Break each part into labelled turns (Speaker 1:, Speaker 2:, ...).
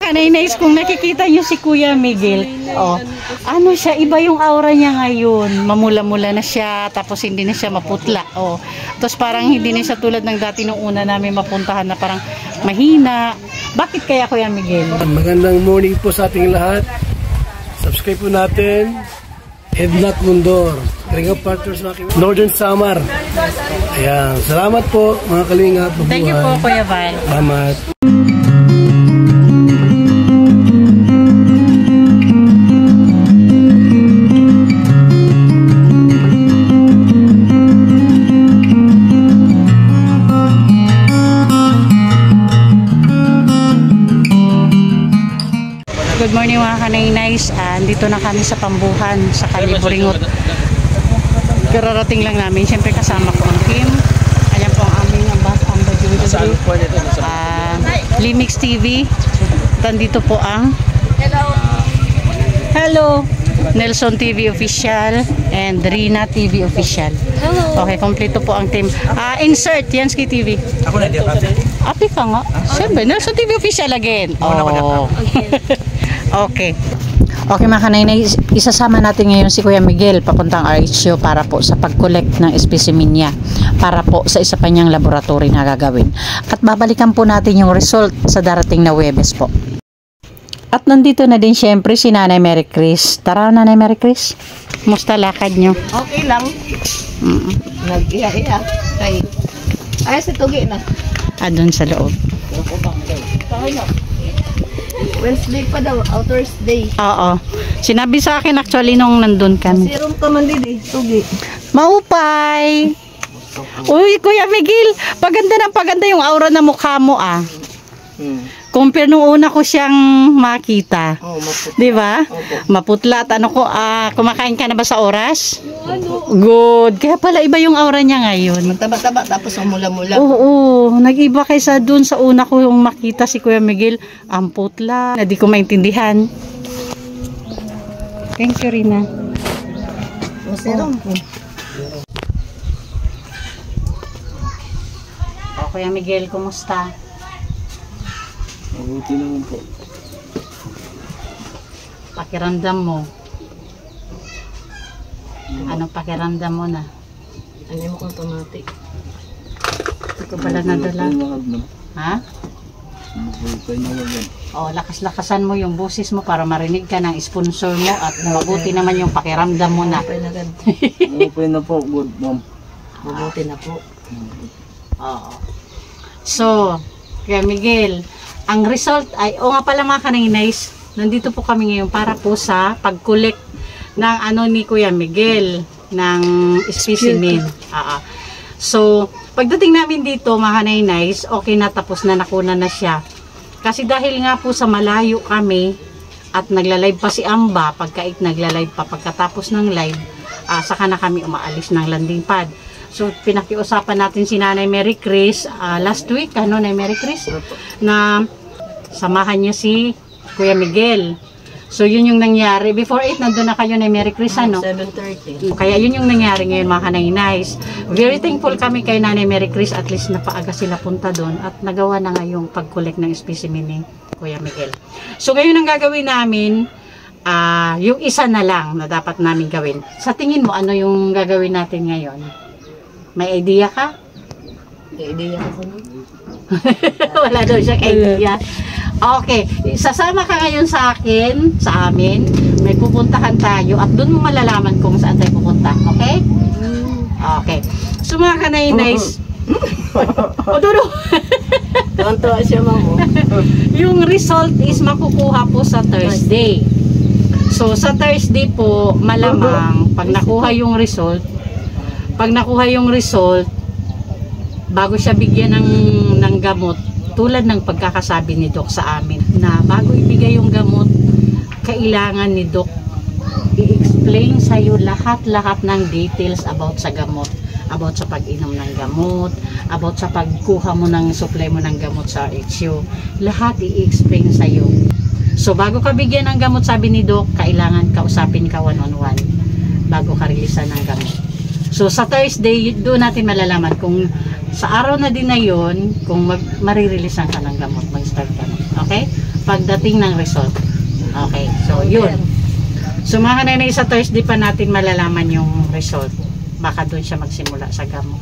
Speaker 1: Kanay-nais kung nakikita nyo si Kuya Miguel, oh, ano siya, iba yung aura niya ngayon. Mamula-mula na siya, tapos hindi na siya maputla. Oh. Tapos parang hindi na siya tulad ng dati nung una namin mapuntahan na parang mahina. Bakit kaya Kuya Miguel?
Speaker 2: Magandang morning po sa ating lahat. Subscribe po natin. Ednat Mundor, Kalingap Partners sa aking Northern Samar. Ayan, salamat po mga Kalingap.
Speaker 1: Thank you po Kuya Val.
Speaker 2: Salamat.
Speaker 1: Good morning mga kanay-nice. Dito na kami sa Pambuhan, sa Kaliburingot. Kararating lang namin. Siyempre kasama ko ang team. Ayan po ang aming Limix TV. Dito po ang Hello Nelson TV Official and Rina TV Official. Hello. Okay, kompleto po ang team. Insert Yansky TV.
Speaker 3: Ako na di ako.
Speaker 1: Api ka nga. Siyempre, Nelson TV Official again. Oh. Okay. Okay mga kanay, isasama natin ngayon si Kuya Miguel papuntang RHO para po sa pag-collect ng specimen niya para po sa isa pa niyang laboratory na gagawin. At babalikan po natin yung result sa darating na Huwebes po. At nandito na din syempre si Nanay Mary Chris. Tara Nanay Mary Chris. Musta lakad nyo?
Speaker 4: Okay lang. Nag-iya-iya. Ay, sa tugi na.
Speaker 1: Doon sa loob.
Speaker 4: Wednesday pa daw, Outdoors Day.
Speaker 1: Oo. Sinabi sa akin actually nung nandun kami.
Speaker 4: Serum ka man din tugi.
Speaker 1: Maupay! Uy, Kuya Miguel, paganda yung aura na mukha mo Compare nung una ko siyang makita.
Speaker 4: Oh, maputla.
Speaker 1: Di ba? Maputla at kumakain ka na ba sa oras? Good. Kaya pala iba yung aura niya ngayon.
Speaker 4: Mataba-taba tapos mula-mula.
Speaker 1: Oo, nag-iba kaysa dun sa una ko yung makita si Kuya Miguel. Ang putla. Na di ko maintindihan. Thank you, Rina.
Speaker 4: Serum.
Speaker 1: Kuya Miguel, kumusta?
Speaker 2: Mabuti naman po.
Speaker 1: Pakiramdam mo. Anong pakiramdam mo na?
Speaker 4: Ano mo kung automatic?
Speaker 1: Hindi ko pala nadala. Ha? Lakas-lakasan mo yung boses mo para marinig ka ng sponsor mo at mabuti naman yung pakiramdam mo na.
Speaker 2: Okay na po, good ma'am.
Speaker 4: Mabuti na po.
Speaker 1: Oo. So, Kuya Miguel, ang result ay, nga pala mga kanay-nice, nandito po kami ngayon para po sa pag-collect ng ni Kuya Miguel, ng specimen. So, pagdating namin dito mga kanay-nice, okay na, tapos na, nakuna na siya. Kasi dahil nga po sa malayo kami, at nagla-live pa si Amba, nagla-live pa pagkatapos ng live, saka na kami umaalis ng landing pad. So, pinakiusapan natin si Nanay Mary Chris last week, Nanay Mary Chris, na samahan niya si Kuya Miguel. So, yun yung nangyari. Before 8, nandun na kayo na Mary Chris,
Speaker 4: 7:30.
Speaker 1: Kaya yun yung nangyari ngayon, mga kanay-nice. Very thankful kami kay Nanay Mary Chris, at least napaaga sila punta doon at nagawa na ngayong pag-collect ng specimen ni Kuya Miguel. So, ngayon ang gagawin namin, yung isa na lang na dapat namin gawin. Sa tingin mo, ano yung gagawin natin ngayon? May idea ka?
Speaker 4: May idea ko na.
Speaker 1: Wala daw siyang idea. Okay, sasama ka ngayon sa amin. May pupuntahan tayo at doon mo malalaman kung saan tayo pupunta. Okay? Okay. So mga kanay-nice. Dodo.
Speaker 4: Tonto siya mamo.
Speaker 1: Yung result is makukuha po sa Thursday. So sa Thursday po, malamang pag nakuha yung result, bago siya bigyan ng gamot, tulad ng pagkakasabi ni Doc sa amin, na bago ibigay yung gamot, kailangan ni Doc i-explain sa'yo lahat-lahat ng details about sa gamot, about sa pag-inom ng gamot, about sa pagkuha mo ng supply mo ng gamot sa HU. Lahat i-explain sa'yo. So bago ka bigyan ng gamot, sabi ni Doc, kailangan kausapin ka one-on-one bago ka releasean ng gamot. So sa Thursday, doon natin malalaman kung sa araw na din na yun, kung marireleasean ka ng gamot, mag-start ka na. Okay? pagdating ng result. Okay, so yun. So mga kanay sa Thursday pa natin malalaman yung result. Baka doon siya magsimula sa gamot.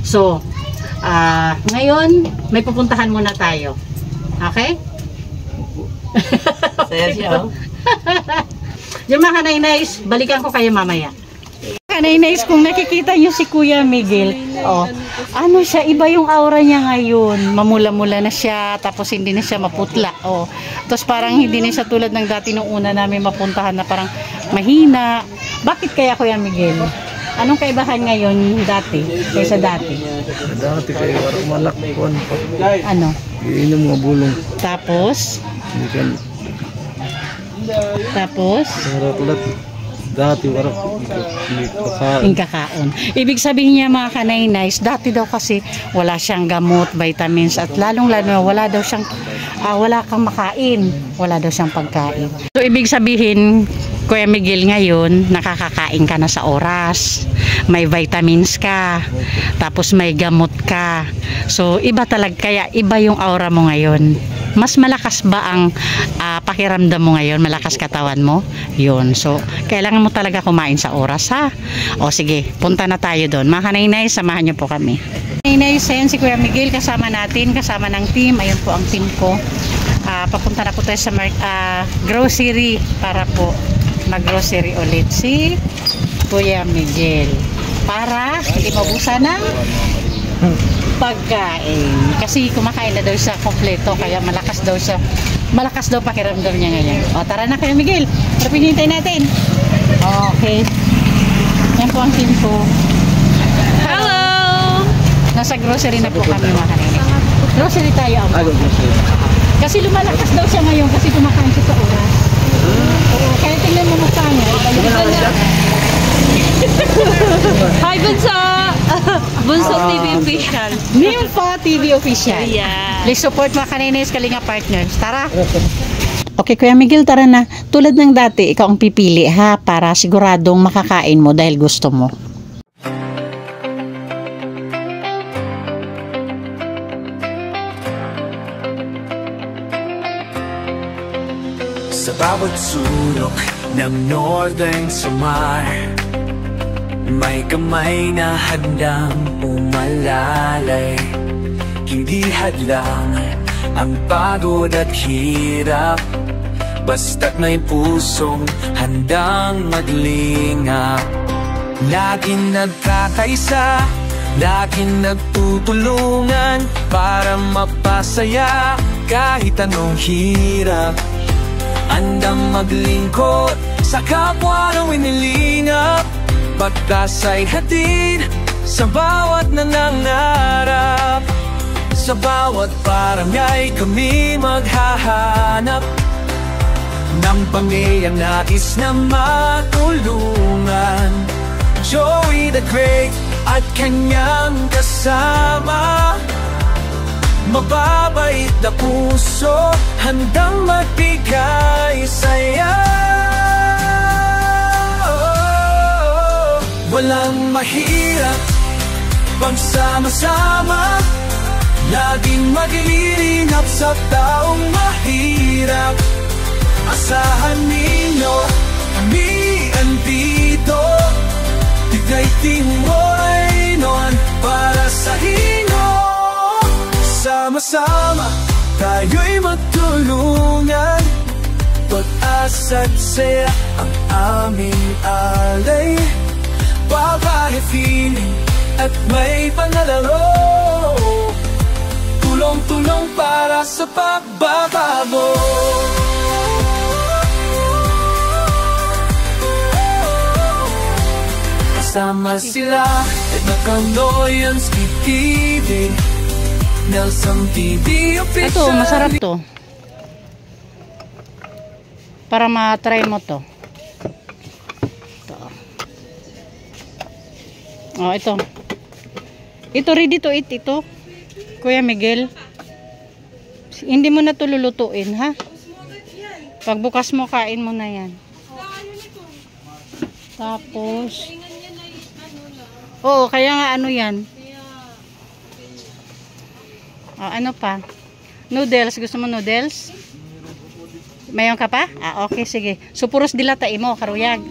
Speaker 1: So, ngayon, may pupuntahan muna tayo. Okay?
Speaker 4: Saya siya, oh.
Speaker 1: Yung mga kanainays, balikan ko kayo mamaya. Kanainays, kung nakikita nyo si Kuya Miguel, ano siya, iba yung aura niya ngayon. Mamula-mula na siya, tapos hindi na siya maputla. Tapos parang hindi na siya tulad ng dati nung una namin mapuntahan na parang mahina. Bakit kaya Kuya Miguel? Anong kaibahan ngayon dati kaysa dati?
Speaker 2: Dati kayo malakpuan pa.
Speaker 1: Ano?
Speaker 2: Iinom mga bulong.
Speaker 1: Tapos? Tapos?
Speaker 2: Ulat. Dati warap
Speaker 1: kakaon. Ibig sabihin niya mga kanainays, dati daw kasi wala siyang gamot, vitamins at lalong-lalo wala daw siyang wala kang makain, wala daw siyang pagkain. So ibig sabihin Kuya Miguel ngayon, nakakakain ka na sa oras, may vitamins ka, tapos may gamot ka. So iba talaga, kaya iba yung aura mo ngayon. Mas malakas ba ang pakiramdam mo ngayon? Malakas katawan mo? Yun. So kailangan mo talaga kumain sa oras, ha? O sige, punta na tayo doon. Mga kanainay, samahan niyo po kami. Kanainay, si Kuya Miguel kasama natin, kasama ng team. Ayun po ang team ko. Papunta na po tayo sa grocery para po mag-grocery ulit si Kuya Miguel para hindi mabusan ng pagkain. Kasi kumakain na daw siya kompleto, kaya malakas daw pakiramdam niya ngayon. Tara na Kuya Miguel, para pinintay natin. Okay. Yan po ang team ko.
Speaker 3: Hello!
Speaker 1: Nasa grocery na po kami mga kanina. Grocery tayo ang kasi lumalakas daw siya ngayon kasi kumakain siya sa oras. Kaya tingnan mo mukha niya.
Speaker 3: Hi, Bunso! Bunso TV Official.
Speaker 1: Nympho TV Official.
Speaker 3: Yeah.
Speaker 1: Please support mga Kanainays Kalinga Partners. Tara! Okay, Kuya Miguel, tara na. Tulad ng dati, ikaw ang pipili ha, para siguradong makakain mo dahil gusto mo.
Speaker 5: Sa bawat sulok ng Northern Samar, may kamay na handang umalalay. Hindi hadlang ang pagod at hirap, basta't may pusong handang maglingap. Laging nagkakaisa, laging nagtutulungan para mapasaya kahit anong hirap. Andang maglingkod sa kapwa ng winilingap, pagkas ay hatid sa bawat nangangarap. Sa bawat barangay kami maghahanap ng pamilyang nais na matulungan. Joey the Great at kanyang kasama, mababait na puso, handang magbigay saya. Walang mahirap pagsama-sama, laging maglilingap sa taong mahirap. Asahan ninyo, kami andito, tigay timoy noon para sa inyo. Sama-sama, tayo'y magtulungan, pag-asa't saya ang aming alay. Babae feeling at may panalaro, tulong-tulong para sa pagbabago. Kasama sila at Nakanoyans TV, Nelson TV Official.
Speaker 1: Ito, masarap to. Para ma-try mo to. Ito. Ito ready to eat ito. Kuya Miguel. Hindi mo na to lulutuin, ha? Pagbukas mo, kain mo na yan. Tapos kaya nga ano yan. Ano pa? Noodles. Gusto mo noodles? Mayon ka pa? Okay, sige. So, puros dilata mo, karuyag.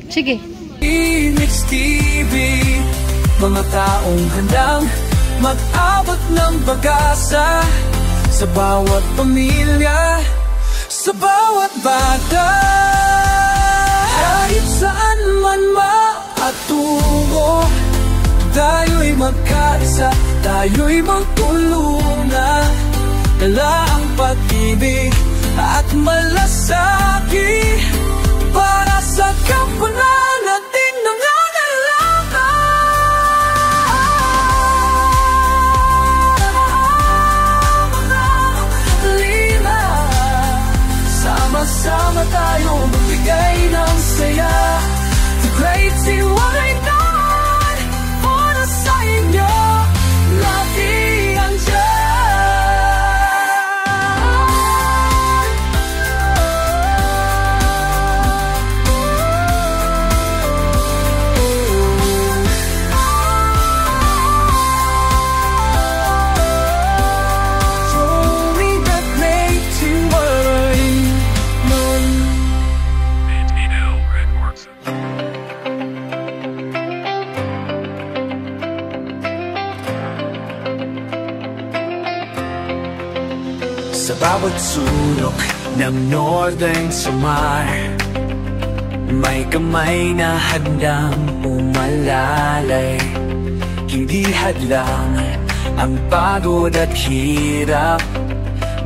Speaker 1: Sige.
Speaker 5: Phoenix TV, mga taong handang mag-abot ng pag-asa sa bawat pamilya, sa bawat bata. Kahit saan man maatungo, tayo'y magkaisa, tayo'y magtulungan. Dala ang pag-ibig at malasakit para sa kapwanan nating nangangailangan. Sama-sama tayo magbigay ng saya. The great C19 para sa inyo, lagi andyan. Sa bawat sulok ng Northern Samar, may kamay na handang umalalay. Hindi hadlang ang pagod at hirap,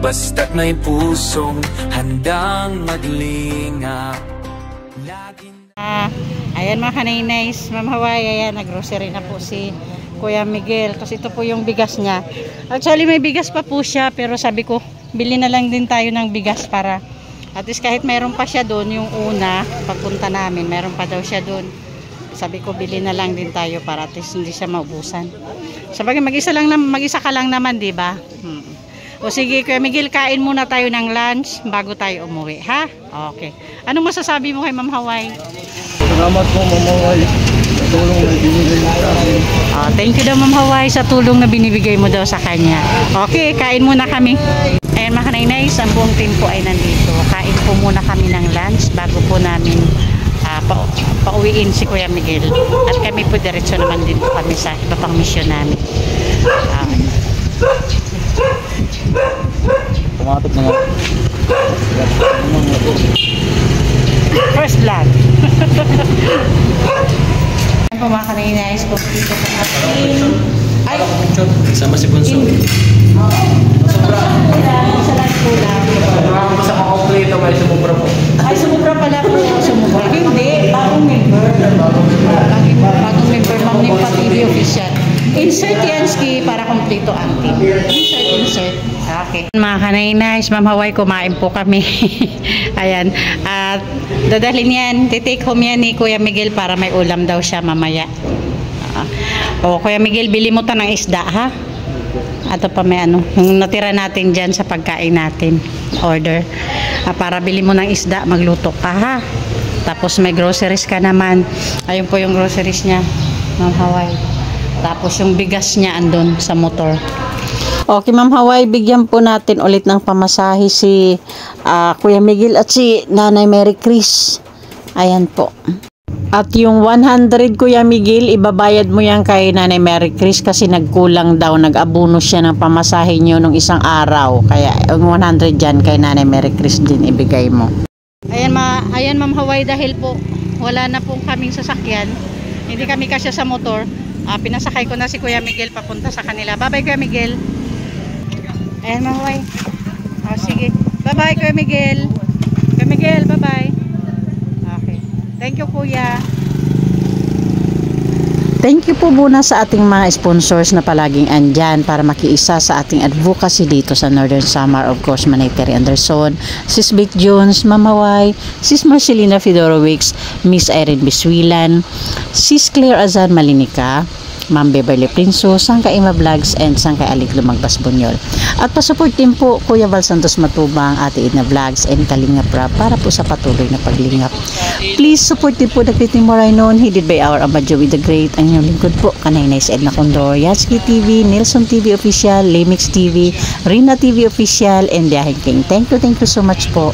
Speaker 5: basta't may pusong handang maglingap.
Speaker 1: Ayan mga kaninays, Ma'am Hawaii, ayan, nag-grocery na po si Kuya Miguel. Kasi ito po yung bigas niya. Actually may bigas pa po siya, pero sabi ko, bili na lang din tayo ng bigas para at least kahit mayroon pa siya doon yung una pagpunta namin, mayroon pa daw siya doon. Sabi ko bili na lang din tayo para at least hindi siya maubusan. Sabagay mag-isa ka lang naman, 'di ba? O sige, Kuya Miguel, kain muna tayo ng lunch bago tayo umuwi, ha? Okay. Anong masasabi mo kay Ma'am Hawaii?
Speaker 2: Salamat po, Ma'am Hawaii, sa tulong na binibigay mo sa akin.
Speaker 1: Thank you daw, Ma'am Hawaii, sa tulong na binibigay mo daw sa kanya. Okay, kain muna kami. Ayan mga kaninays, ang buong team po ay nandito. Kain po muna kami ng lunch bago po namin pauwiin si Kuya Miguel. At kami po diretso naman din po kami sa iba pang misyon namin.
Speaker 2: Pumatok na nga.
Speaker 1: First vlog. Ayan po mga kaninays, dito po natin. Ay!
Speaker 2: Sama si Bunso. Sa kakompleto may sumubra po.
Speaker 1: Ay, sumubra pala po. Sumubra. Hindi, bagong member. Bagong member, Ma'am Nimpa TV official. Insert yan, Ski, para kompleto ang team. Insert. Okay. Mga kaninays, Ma'am Hawaii, kumain po kami. Ayan. At dadalhin yan, titake home yan ni Kuya Miguel para may ulam daw siya mamaya. Kuya Miguel, bili mo ta ng isda, ha? Ato pa may yung natira natin dyan sa pagkain natin. Order. Para bili mo ng isda, magluto ka, ha? Tapos may groceries ka naman. Ayun po yung groceries niya, Ma'am Hawaii. Tapos yung bigas niya andun sa motor. Okay, Ma'am Hawaii, bigyan po natin ulit ng pamasahe si Kuya Miguel at si Nanay Mary Chris. Ayan po. At yung 100, Kuya Miguel, ibabayad mo yan kay Nanay Mary Chris kasi nagkulang daw, nag-abuno siya ng pamasahe nyo nung isang araw. Kaya yung 100 dyan kay Nanay Mary Chris din ibigay mo. Ayan, Ma'am Hawaii, dahil po wala na pong kaming sasakyan, hindi kami kasya sa motor, pinasakay ko na si Kuya Miguel papunta sa kanila. Bye-bye, Kuya Miguel. Ayan, Ma'am Hawaii. Sige. Bye-bye, Kuya Miguel. Kuya Miguel, bye-bye. Okay. Thank you, Kuya. Thank you po muna sa ating mga sponsors na palaging andyan para makiisa sa ating advocacy dito sa Northern Samar. Of course, Manay Terry Anderson, Sis Beth Jones, Ma'am Hawaii, Sis Marcelina Fedorovics, Miss Irene Biswilan, Sis Claire Azan Malinica, Ma'am Beverly Prinso, Sangkay Ima Vlogs, and Sangkay Alik Lumagbas Bunyol. At pasupport din po Kuya Val Santos Matubang, Ate Edna Vlogs, and Kalingap Rap para po sa patuloy na paglingap.
Speaker 6: Please support din po the Great Moray noon, headed by our Amba Joey the Great. Ang inyong lingkod po, kanay na Edna Condor, Yatski TV, Nelson TV Official, Limix TV, Rina TV Official, and Biyahin King. Thank you so much po.